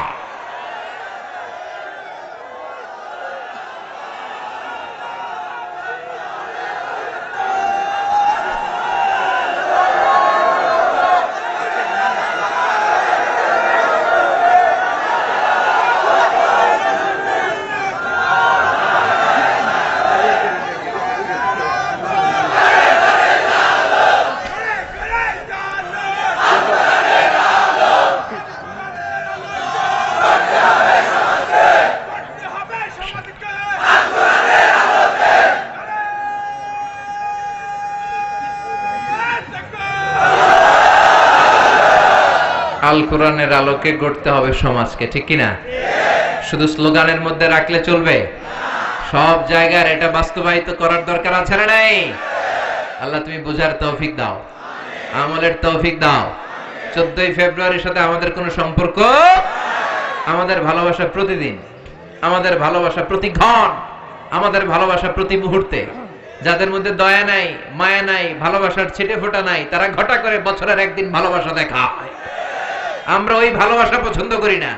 S1: আল কোরআনের আলোকে গড়তে হবে সমাজকে, ঠিক কিনা? শুধু স্লোগানের মধ্যে রাখলে চলবে? সব জায়গার এটা বাস্তবায়িত করার দরকার আছে না নাই? আল্লাহ তুমি বুঝার তৌফিক দাও, আমলের তৌফিক দাও। 14ই ফেব্রুয়ারির সাথে আমাদের কোনো সম্পর্ক? আমাদের ভালোবাসা প্রতিদিন, আমাদের ভালোবাসা প্রতি ক্ষণ, আমাদের ভালোবাসা প্রতি মুহূর্তে। যাদের মধ্যে দয়া নাই, মায়া নাই, ভালোবাসার ছিটে ফোঁটা নাই, তারা ঘটা করে বছরের একদিন ভালোবাসা দেখায়। আমরা ওই ভালোবাসা পছন্দ করি না।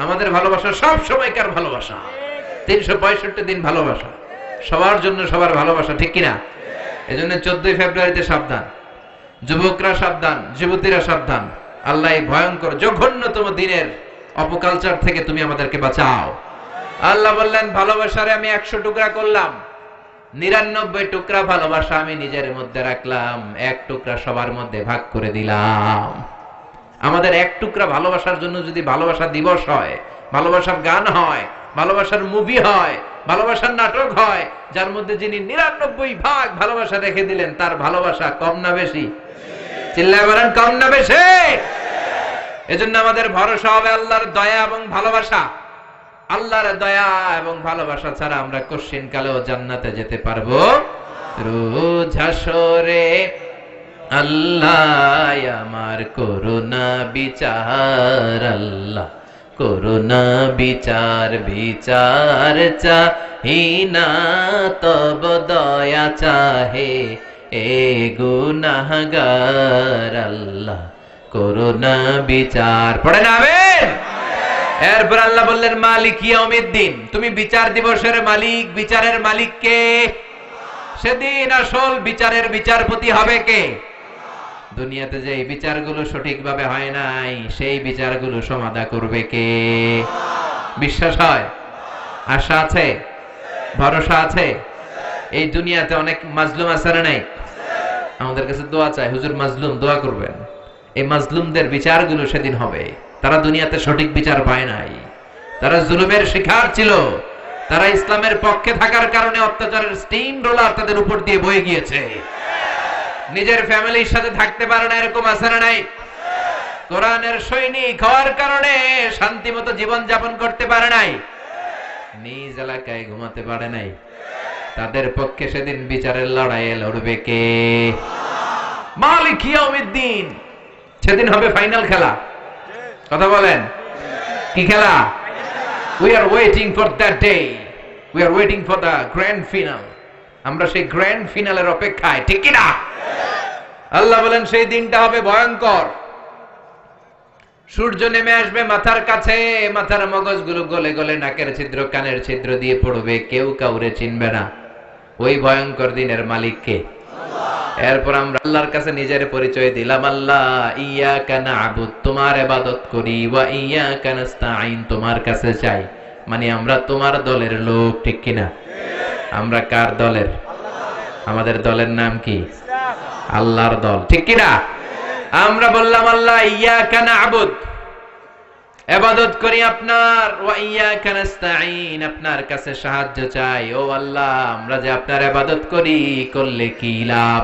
S1: আমাদের ভালোবাসা সব সময়কার ভালোবাসা, 365 দিন ভালোবাসা, সবার জন্য সবার ভালোবাসা, ঠিক কিনা? এজন্য 14ই ফেব্রুয়ারিতে সাবধান, যুবকরা সাবধান, যুবতীরা সাবধান। আল্লাহ এই ভয়ঙ্কর জঘন্যতম দিনের অপকালচার থেকে তুমি আমাদেরকে বাঁচাও। আল্লাহ বললেন, ভালোবাসারে আমি 100 টুকরা করলাম, 99 টুকরা ভালোবাসা আমি নিজের মধ্যে রাখলাম, 1 টুকরা সবার মধ্যে ভাগ করে দিলাম। আমাদের 1 টুকরা ভালোবাসার জন্য যদি ভালোবাসা দিবস হয়, ভালোবাসার গান হয়, ভালোবাসার মুভি হয়, ভালোবাসার নাটক হয়, যার মধ্যে যিনি 99 ভাগ ভালোবাসা রেখে দিলেন, তার ভালোবাসা কম না বেশি? চিল্লায় বলেন, কম না বেশি? এজন্য আমাদের ভরসা হবে আল্লাহর দয়া এবং ভালোবাসা। আল্লাহর দয়া এবং ভালোবাসা ছাড়া আমরা কোশ্চিন কালেও জান্নাতে যেতে পারবো? রোজ হাসরে আল্লাহ আমার করুণা বিচার, আল্লাহ করুণা বিচার, বিচার চাহিনা তব দয়া চাহে এ গুনাহগার, আল্লাহ করুণা বিচার। পড়েন আমিন। এরপর আল্লাহ বললেন, মালিক ইয়াউমিদ্দিন, তুমি বিচার দিবসের মালিক। বিচারের মালিক কে? সেদিন আসল বিচারের বিচারপতি হবে কে? দুনিয়াতে যে বিচারগুলো সঠিকভাবে হয় নাই, সেই বিচারগুলো সমাধা করবে কে? বিশ্বাস হয়? আশা আছে? ভরসা আছে? এই দুনিয়াতে অনেক মাজলুম আছে না নাই? আমাদের কাছে দোয়া চাই, হুজুর মাজলুম, দোয়া করবেন। এই মাজলুমদের বিচারগুলো সেদিন হবে। তারা দুনিয়াতে সঠিক বিচার পায় নাই, তারা জুলুমের শিকার ছিল, তারা ইসলামের পক্ষে থাকার কারণে অত্যাচারের স্টিম রোলার তাদের উপর দিয়ে বয়ে গিয়েছে। নিজের ফ্যামিলির সাথে থাকতে পারে না, এরকম আছে না নাই? কোরআনের সৈনিক হওয়ার কারণে শান্তিমতো জীবন যাপন করতে পারে নাই, নিজ এলাকায় ঘুমাতে পারে নাই। তাদের পক্ষে সেদিন বিচারের লড়াইয়ে লড়বে কে? মালিক ইয়াউমিদ্দিন। সেদিন হবে ফাইনাল খেলা। কথা বলেন, কি খেলা? We are waiting for that day. We are waiting for the grand final. আমরা সেই গ্র্যান্ড ফিনালের অপেক্ষায়, ঠিক কি না? আল্লাহ বলেন, সেই দিনটা হবে ভয়ঙ্কর। সূর্য নেমে আসবে মাথার কাছে, মাথার মগজগুলো গলে গলে নাকের ছিদ্র, কানের ছিদ্র দিয়ে পড়বে, কেউ কাউরে চিনবে না। ওই ভয়ঙ্কর দিনের মালিক কে? এরপর আমরা আল্লাহর কাছে নিজের পরিচয় দিলাম, আল্লাহ ইয়াকা না'বুদ, তোমার ইবাদত করি, ওয়া ইয়াকা নাস্তাঈন, তোমার কাছে চাই। মানে আমরা তোমার দলের লোক, ঠিক কিনা? আমরা কার দলের? আমাদের দলের নাম কি? আল্লাহর দল, ঠিক কিনা? আমরা বললাম, আল্লাহ ইয়াকা না'বুদ, ইবাদত করি আপনার, ওয়া ইয়্যাকা নাস্তাঈন, আপনার কাছে সাহায্য চাই। ও আল্লাহ, আমরা যে আপনার ইবাদত করি, করলে কি লাভ?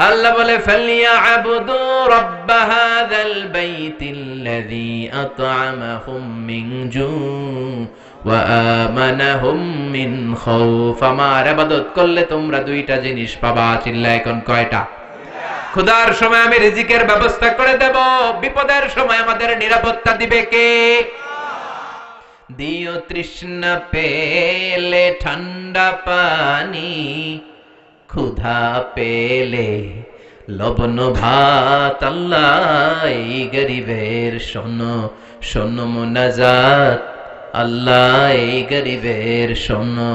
S1: আল্লাহ বলে ফালিয়াবুদু রাব্ব হাযাল বাইতিল্লাযী আত'আমাহুম মিন জু' ওয়া আমানাহুম মিন খাউফ। আমার ইবাদত করলে তোমরা দুইটা জিনিস পাবা। চিল্লায় এখন কয়টা? ক্ষুধার সময় আমি রিজিকের ব্যবস্থা করে দেব, বিপদের সময় আমাদের নিরাপত্তা দিবে কে? দিও তৃষ্ণা পেলে ঠান্ডা পানি, ক্ষুধা পেলে লবণ ভাত। আল্লাহ এই গরিবের শোনো শোনো মুনাজাত, আল্লাহ এই গরিবের শোনো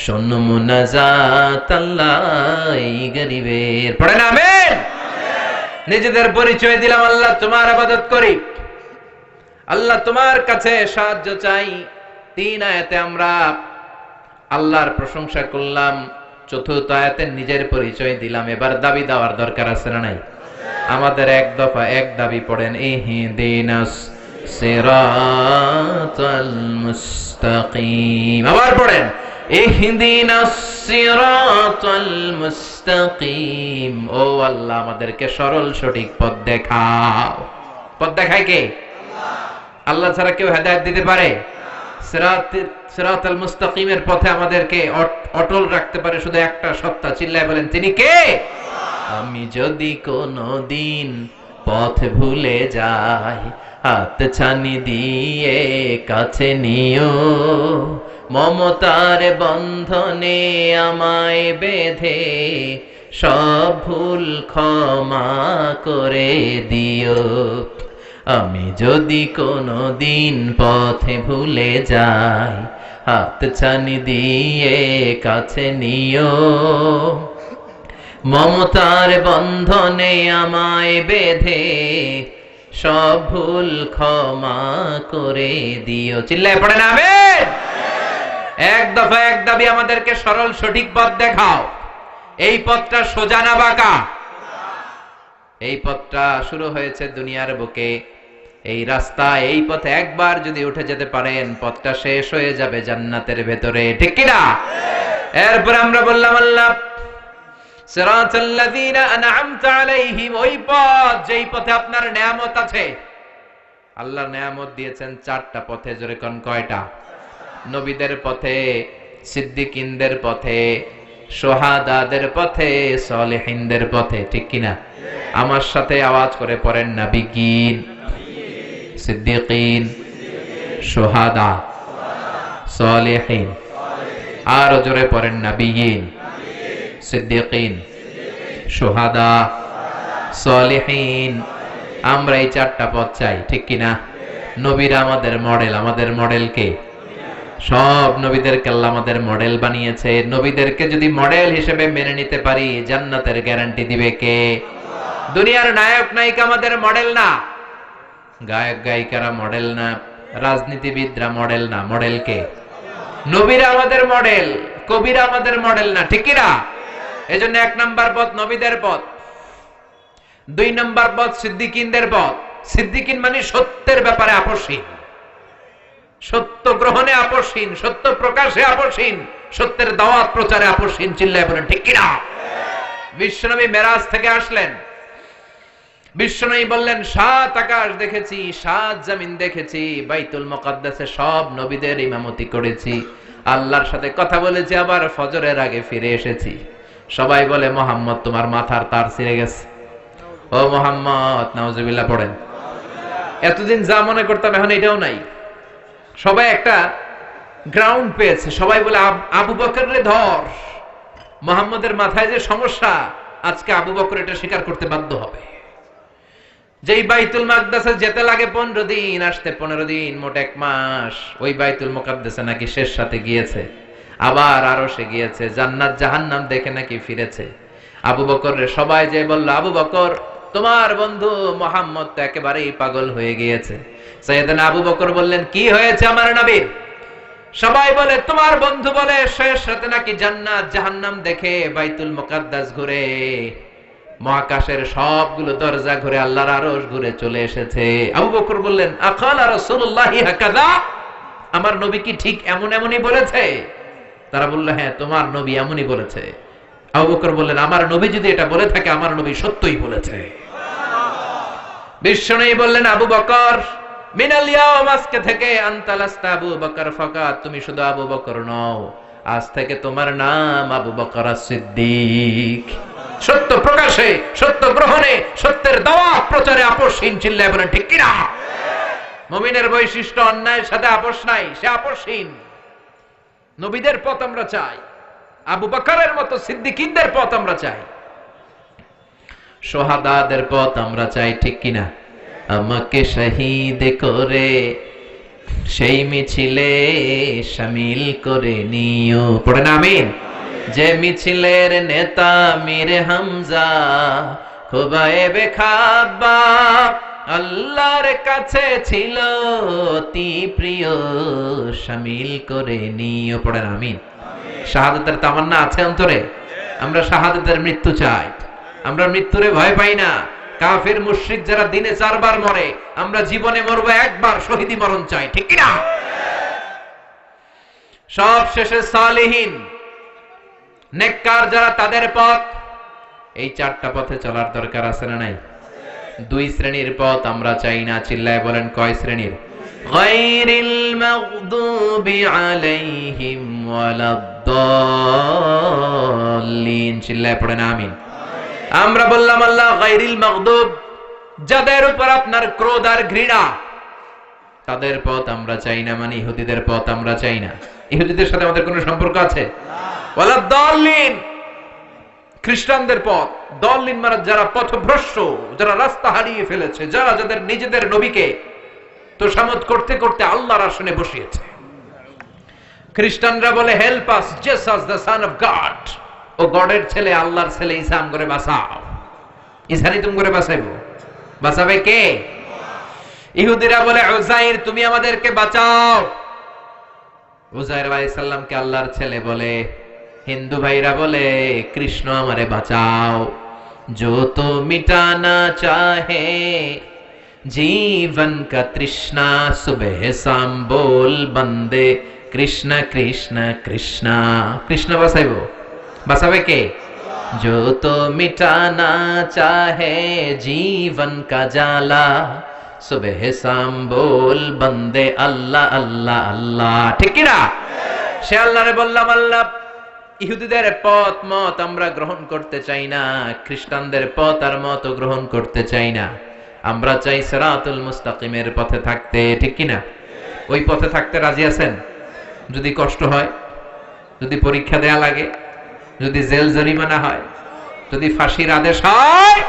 S1: শোনো মুনাজাত, আল্লাহ এই গরিবের। পড়েন আমিন। নিজেদের পরিচয় দিলাম, আল্লাহ তোমার ইবাদত করি, আল্লাহ তোমার কাছে সাহায্য চাই। 3 আয়াতে আমরা আল্লাহর প্রশংসা করলাম, 4র্থ আয়াতে নিজের পরিচয় দিলাম। এবার দাবি দেওয়ার দরকার আছে না নাই? আমাদের এক দফা এক দাবি পড়েন, ইহদিনাস সিরাতাল মুস্তাকিম। আবার পড়েন, ইহদিনাস সিরাতাল মুস্তাকিম। ও আল্লাহ, আমাদেরকে সরল সঠিক পথ দেখাও। পথ দেখায় কে? আল্লাহ ছাড়া কেউ হেদায়েত দিতে পারে? সিরাতাল মুস্তাকিমের পথে আমাদেরকে অটল রাখতে পারে শুধু একটা সত্তা। চিল্লায় বলেন, তিনি কে? আমি যদি কোনদিন পথ ভুলে যাই, হাত ছানি দিয়ে কাছে নিও, মমতার বন্ধনে আমায় বেঁধে সব ভুল ক্ষমা করে দিও। আমি যদি কোনদিন পথে ভুলে যাই, হাত ছানি দিয়ে কাছে নিও, মমতার বন্ধনে আমায় বেঁধে সব ভুল ক্ষমা করে দিও। চিল্লায় পড়েন আমিন। এক দফা এক দাবি, আমাদেরকে সরল সঠিক পথ দেখাও। এই পথটা সোজা না বাঁকা? এই পথটা শুরু হয়েছে দুনিয়ার বুকে, এই রাস্তা, এই পথে একবার যদি উঠে যেতে পারেন, পথটা শেষ হয়ে যাবে জান্নাতের ভেতরে, ঠিক কিনা? এরপর আমরা বললাম, আল্লাহ সিরাতাল্লাযীনা আন'আমতা আলাইহিম, ওই পথ যেই পথে আপনার নিয়ামত আছে। আল্লাহ নিয়ামত দিয়েছেন 4টা পথে। জোরে কোন কয়টা? নবীদের পথে, সিদ্দিকিনদের পথে, শুহাদাদের পথে, সালেহিনদের পথে, ঠিক কিনা? আমার সাথে আওয়াজ করে পড়েন, নবিয়্যিন, সিদ্দিকিন, শুহাদা, সালেহিন। আর জোরে পড়েন, নবিয়্যিন, সিদ্দিকিন, শুহাদা, সালেহিন। আমরা এই 4টা পথ চাই, ঠিক কিনা? নবীরা আমাদের মডেল। আমাদের মডেল কে? সব নবীদেরকে আল্লাহ আমাদের মডেল বানিয়েছে। নবীদেরকে যদি মডেল হিসেবে মেনে নিতে পারি, জান্নাতের গ্যারান্টি দিবে কে? দুনিয়ার নায়ক নায়িকা আমাদের মডেল না, গায়ক গায়িকারা মডেল না, রাজনীতিবিদরা মডেল না। মডেল কে? নবীরা আমাদের মডেল, কবিরা আমাদের মডেল না, ঠিক কিনা? এজন্য 1 নাম্বার পথ নবীদের পথ, 2 নাম্বার পথ সিদ্দিকিনদের পথ। সিদ্দিকিন মানে সত্যের ব্যাপারে আপসহীন, সত্য গ্রহণে আপসহীন, সত্য প্রকাশে আপসহীন, সত্যের দাওয়াত প্রচারে আপসহীন। চিল্লায় বলেন, ঠিক কিনা? বিশ্বনবী মেরাজ থেকে আসলেন, বিশ্বনবী বললেন, 7 আকাশ দেখেছি, 7 জমিন দেখেছি, বাইতুল মুকাদ্দাসে সব নবীদের ইমামতি করেছি, আল্লাহর সাথে কথা বলেছি, আবার ফজরের আগে ফিরে এসেছি। সবাই বলে, মুহাম্মদ তোমার মাথার তার ছিঁড়ে গেছে। ও মুহাম্মদ, নাউজুবিল্লাহ পড়েন। এতদিন যা মনে করতাম এখন এটাও নাই। সবাই একটা গ্রাউন্ড পেয়েছে। সবাই বলে, আবু বকরের ধর। মুহাম্মদের মাথায় যে সমস্যা, আজকে আবু বকর এটা স্বীকার করতে বাধ্য হবে। যেই বাইতুল মুকাদ্দাসে যেতে লাগে 15 দিন, আসতে 15 দিন, মোট 1 মাস। ওই বাইতুল মুকাদ্দাসে নাকি শেষ সাথে গিয়েছে, আবার আরশে গিয়েছে, জান্নাত জাহান্নাম দেখে নাকি ফিরেছে। আবু বকর রে সবাই যে বলল, আবু বকর তোমার বন্ধু মুহাম্মদ তো একেবারেই পাগল হয়ে গিয়েছে। সাইয়েদনা আবু বকর বললেন, কি হয়েছে আমার নবী? সবাই বলে, তোমার বন্ধু বলে শেষ রাতে নাকি জান্নাত জাহান্নাম দেখে বাইতুল মুকাদ্দাস ঘুরে মহাকাশের সবগুলো দরজা ঘুরে আল্লাহর আরশ ঘুরে চলে এসেছে। আবু বকর বললেন, আকালা রাসূলুল্লাহি হাকাযা, আমার নবী কি ঠিক এমনই বলেছে? তারা বলল, হ্যাঁ, তোমার নবী এমনই বলেছে। আবু বকর বললেন, আমার নবী যদি এটা বলে থাকে, আমার নবী সত্যই বলেছে। বিশ্বনবী বললেন, আবু বকর, মিনাল ইয়াউম, আজকে থেকে আনতা লাস্তা আবু বকর ফাকাত, তুমি শুধু আবু বকর নও, আজ থেকে তোমার নাম আবু বকর as-সিদ্দিক। সত্য প্রকাশে, সত্য গ্রহণে, সত্যের দাওয়াত প্রচারে আপোষহীন, চিল্লায় বলেন ঠিক কিনা? মুমিনের বৈশিষ্ট্য অন্যায়ের সাথে আপোষ নাই, সে আপোষহীন। নবীদের পথ আমরা চাই, আবু বকরের মতো সিদ্দিকীদের পথ আমরা চাই, শহাদাদের পথ আমরা চাই, ঠিক কিনা? আমাকে শহীদ করে সেই মিছিলে শামিল করে নিও, পড়েন আমিন। যে মিছিলের নেতা মীর হামজা, খুবাইবে খাব্বাব, আল্লাহর কাছে ছিল অতি প্রিয়, শামিল করে নিও, পড়েন আমিন। শাহাদাতের তামান্না আছে অন্তরে? আমরা শাহাদাতের মৃত্যু চাই, আমরা মৃত্যুরে ভয় পাই না। কাফের মুশরিক যারা দিনে 4 বার মরে, আমরা জীবনে মরবো একবার, শহীদি মরণ চাই, ঠিক কিনা? সব শেষে সালেহীন নেককার যারা, তাদের পথ। এই 4টা পথে চলার দরকার আছে না নাই? 2 শ্রেণীর পথ আমরা চাই না, চিল্লায় বলেন কয় শ্রেণীর? গায়রিল মাগদুবি আলাইহিম ওয়ালাদ-দাল্লিন, চিল্লায় পড়েন আমিন। আমরা বললাম আল্লাহ গায়রিল মাগদুব, যাদের উপর আপনার ক্রোধ আর ঘৃণা, তাদের পথ আমরা চাই না, মানে ইহুদিদের পথ আমরা চাই না। ইহুদিদের সাথে আমাদের কোনো সম্পর্ক আছে? ওয়ালাদ-দাল্লিন, খ্রিস্টানদের পথ। দল্লিন মানে যারা পথভ্রষ্ট, যারা রাস্তা হারিয়ে ফেলেছে, যারা যাদের নিজেদের নবীকে তোষামত করতে করতে আল্লাহর আসনে বসিয়েছে। খ্রিস্টানরা বলে, help us Jesus the son of God, ও গডের ছেলে, আল্লাহর ছেলে, ঈসা করে বাঁচাও। ঈসানি তুমি করে বাঁচাইবো, বাঁচাবে কে? ইহুদিরা বলে, উযাইর তুমি আমাদেরকে বাঁচাও। উযাইর আলাইহিস সালামকে আল্লাহর ছেলে বলে। হিন্দু ভাইরা বলে, কৃষ্ণ আমারে বাঁচাও। जो तो मिटाना चाहे जीवन का तृष्णा, सुबह शाम बोल बंदे कृष्ण कृष्ण कृष्ण। कृष्ण बसाइबो, बसाबे के? जो तो मिटाना चाहे जीवन का जाला, सुबह शाम बोल बंदे अल्लाह अल्लाह अल्लाह। ठीक কি না? সে আল্লাহরে বললাম, আল্লাহ ইহুদিদের পথ মত আমরা গ্রহণ করতে চাই না, খ্রিস্টানদের পথ আর মত গ্রহণ করতে চাই না, আমরা চাই সিরাতুল মুস্তাকিমের পথে থাকতে, ঠিক কি না? ওই পথে থাকতে রাজি আছেন? যদি কষ্ট হয়, যদি পরীক্ষা দেয়া লাগে, যদি জেল জরিমানা হয়, যদি ফাঁসির আদেশ হয়,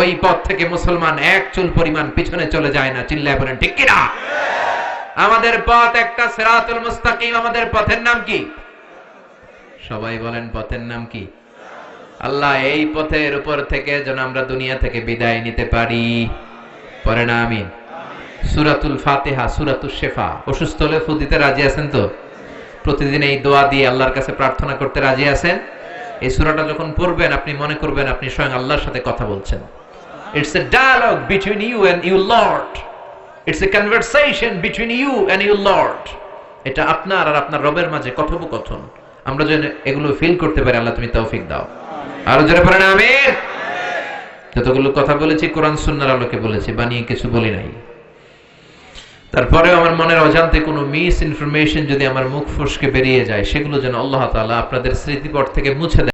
S1: ওই পথ থেকে মুসলমান এক চুল পরিমাণ পিছনে চলে যায় না, চিল্লায় বলেন ঠিক কি না? আমাদের পথ একটা, সিরাতুল মুস্তাকিম। আমাদের পথের নাম কি? সবাই বলেন পথের নাম কি? আল্লাহ এই পথের উপর থেকে যেন আমরা দুনিয়া থেকে বিদায় নিতে পারি, পড়েন আমিন। সূরাতুল ফাতিহা, সূরাতুশ শিফা। অসুস্থ হলে ফু দিতে রাজি আছেন তো? প্রতিদিন এই দোয়া দিয়ে আল্লাহর কাছে প্রার্থনা করতে রাজি আছেন? এই সূরাটা যখন পড়বেন, আপনি মনে করবেন আপনি স্বয়ং আল্লাহর সাথে কথা বলছেন। It's a dialogue between you and your Lord. It's a conversation between you and your Lord. এটা আপনার আর আপনার রবের মাঝে কথোপকথন। আমরা যেন এগুলো ফিল করতে পারি, আল্লাহ তুমি তৌফিক দাও। আরো জোরে পড়েন আমিন। যতগুলো কথা বলেছি কোরআন সুন্নাহর আলোকে বলেছি, বানিয়ে কিছু বলি নাই। তারপরেও আমার মনের অজান্তে কোনো মিস ইনফরমেশন যদি আমার মুখ ফসকে বেরিয়ে যায়, সেগুলো যেন আল্লাহ তাআলা আপনাদের স্মৃতিপট থেকে মুছে দেন।